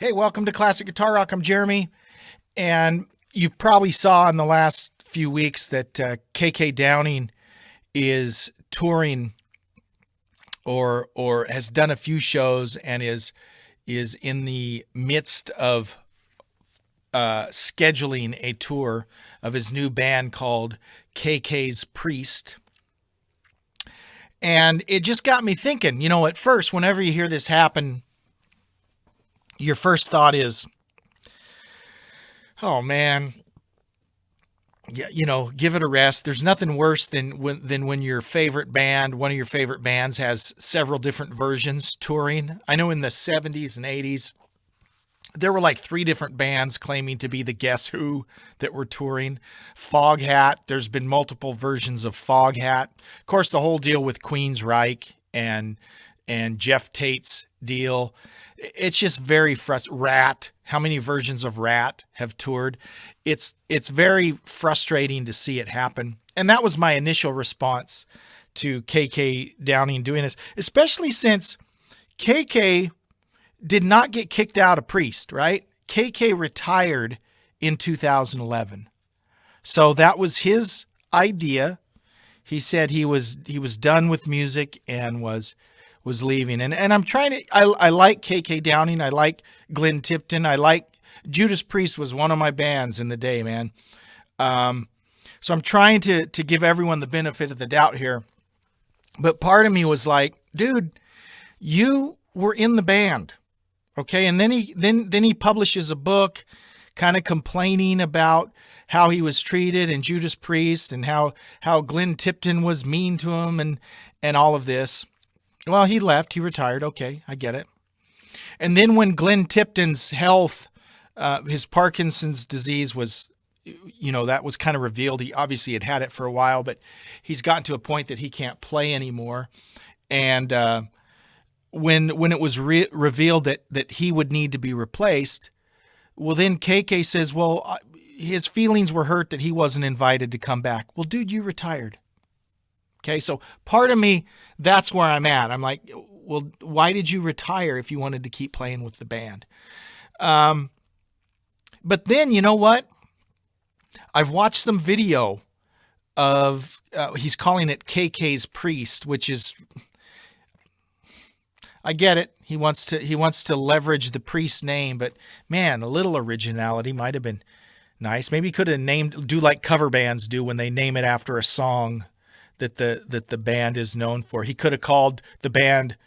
Hey, welcome to Classic Guitar Rock. I'm Jeremy, and you probably saw in the last few weeks that KK Downing is touring or has done a few shows and is in the midst of scheduling a tour of his new band called KK's Priest. And it just got me thinking, at first, whenever you hear this happen, your first thought is, oh man, yeah, give it a rest. There's nothing worse than when your favorite band, one of your favorite bands, has several different versions touring. I know in the 70s and 80s, there were like 3 different bands claiming to be the Guess Who that were touring. Foghat, there's been multiple versions of Foghat. Of course, the whole deal with Queensryche and Jeff Tate's deal. It's just very frustrating. Rat, how many versions of Rat have toured? It's very frustrating to see it happen. And that was my initial response to KK Downing doing this, especially since KK did not get kicked out of Priest, right? KK retired in 2011. So that was his idea. He said he was done with music and was leaving. And I'm trying to, I like KK Downing. I like Glenn Tipton. I like Judas Priest was one of my bands in the day, man. So I'm trying to give everyone the benefit of the doubt here. But part of me was like, dude, you were in the band. Okay. And then he publishes a book kind of complaining about how he was treated in Judas Priest and how Glenn Tipton was mean to him and all of this. Well, he left. He retired. Okay, I get it. And then when Glenn Tipton's health, his Parkinson's disease was, that was kind of revealed. He obviously had it for a while, but he's gotten to a point that he can't play anymore. And when it was revealed that he would need to be replaced, well, then KK says, well, his feelings were hurt that he wasn't invited to come back. Well, dude, you retired. Okay, so part of me, that's where I'm at. I'm like, well, why did you retire if you wanted to keep playing with the band? But then, you know what? I've watched some video of, he's calling it KK's Priest, which is, I get it. He wants to leverage the Priest name, but man, a little originality might have been nice. Maybe he could have do like cover bands do when they name it after a song that the band is known for. He could have called the band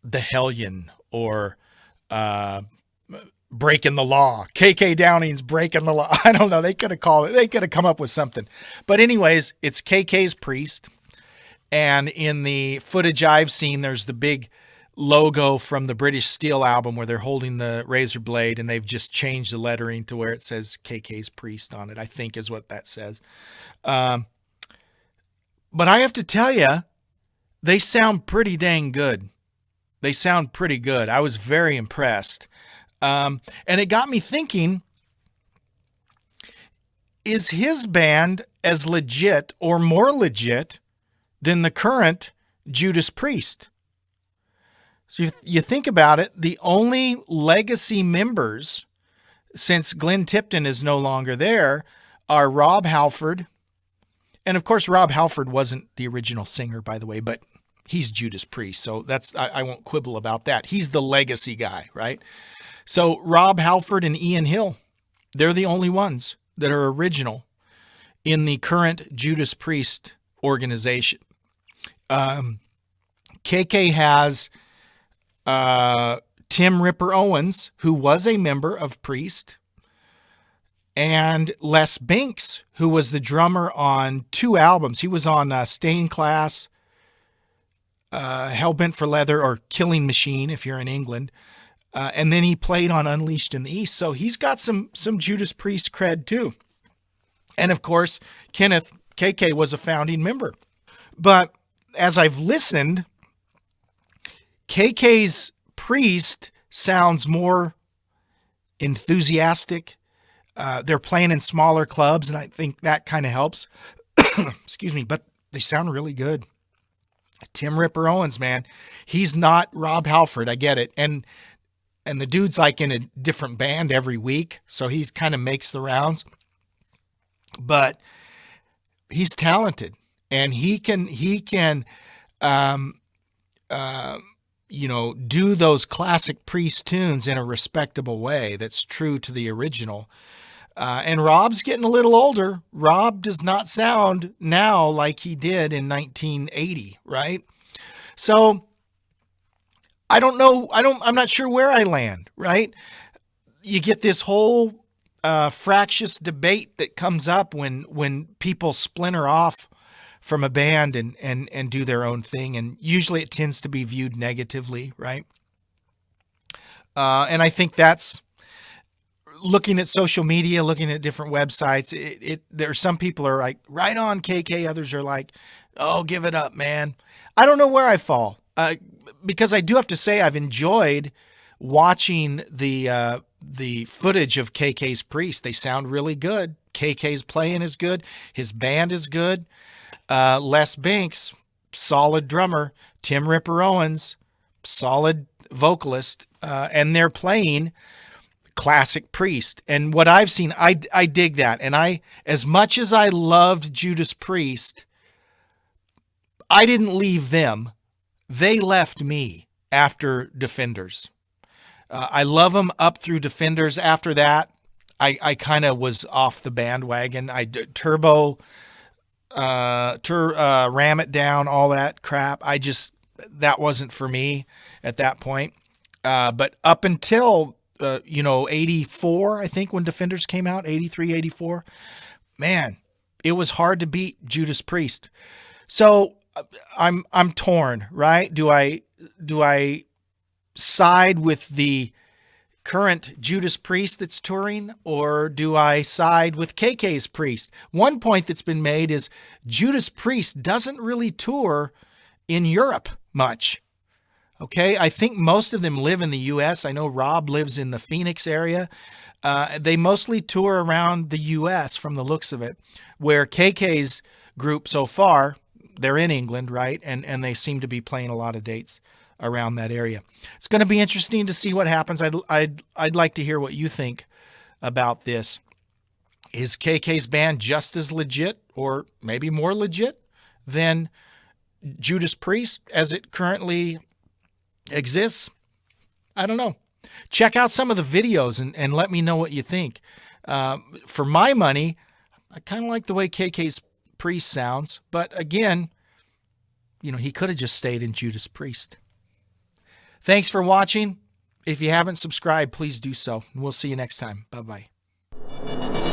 The Hellion or Breaking the Law. KK Downing's Breaking the Law. I don't know. They could have called it. They could have come up with something. But anyways, it's KK's Priest. And in the footage I've seen, there's the big logo from the British Steel album where they're holding the razor blade and they've just changed the lettering to where it says KK's Priest on it, I think is what that says. But I have to tell you, they sound pretty dang good. They sound pretty good. I was very impressed. And it got me thinking, is his band as legit or more legit than the current Judas Priest? So you think about it, the only legacy members, since Glenn Tipton is no longer there, are Rob Halford. And of course, Rob Halford wasn't the original singer, by the way, but he's Judas Priest. So I won't quibble about that. He's the legacy guy, right? So Rob Halford and Ian Hill, they're the only ones that are original in the current Judas Priest organization. KK has Tim Ripper Owens, who was a member of Priest, and Les Binks, who was the drummer on 2 albums. He was on Stained Class, Hellbent for Leather, or Killing Machine, if you're in England. And then he played on Unleashed in the East. So he's got some Judas Priest cred too. And of course, Kenneth, KK was a founding member. But as I've listened, KK's Priest sounds more enthusiastic. They're playing in smaller clubs, and I think that kind of helps. Excuse me, but they sound really good. Tim Ripper Owens, man, he's not Rob Halford. I get it. And and the dude's like in a different band every week, so he kind of makes the rounds. But he's talented, and he can do those classic Priest tunes in a respectable way that's true to the original. And Rob's getting a little older. Rob does not sound now like he did in 1980, right? So I don't know. I'm not sure where I land, right? You get this whole fractious debate that comes up when people splinter off from a band and do their own thing. And usually it tends to be viewed negatively, right? And I think that's, looking at social media, looking at different websites, there are some people are like, right on KK. Others are like, oh, give it up, man. I don't know where I fall, because I do have to say I've enjoyed watching the footage of KK's Priest. They sound really good. KK's playing is good. His band is good. Les Binks, solid drummer. Tim Ripper Owens, solid vocalist. And they're playing classic Priest. And what I've seen, I dig that. And as much as I loved Judas Priest, I didn't leave them. They left me after Defenders. I love them up through Defenders. After that, I kind of was off the bandwagon. Ram It Down, all that crap. That wasn't for me at that point. But up until 84, I think, when Defenders came out, 83, 84, man, it was hard to beat Judas Priest. So I'm torn, right? Do I side with the current Judas Priest that's touring, or do I side with KK's Priest? One point that's been made is Judas Priest doesn't really tour in Europe much. Okay, I think most of them live in the U.S. I know Rob lives in the Phoenix area. They mostly tour around the U.S. from the looks of it, where KK's group so far, they're in England, right? And they seem to be playing a lot of dates around that area. It's going to be interesting to see what happens. I'd like to hear what you think about this. Is KK's band just as legit, or maybe more legit, than Judas Priest as it currently exists? I don't know. Check out some of the videos and let me know what you think. For my money, I kind of like the way KK's Priest sounds, but again, he could have just stayed in Judas Priest. Thanks for watching. If you haven't subscribed, please do so. And we'll see you next time. Bye-bye.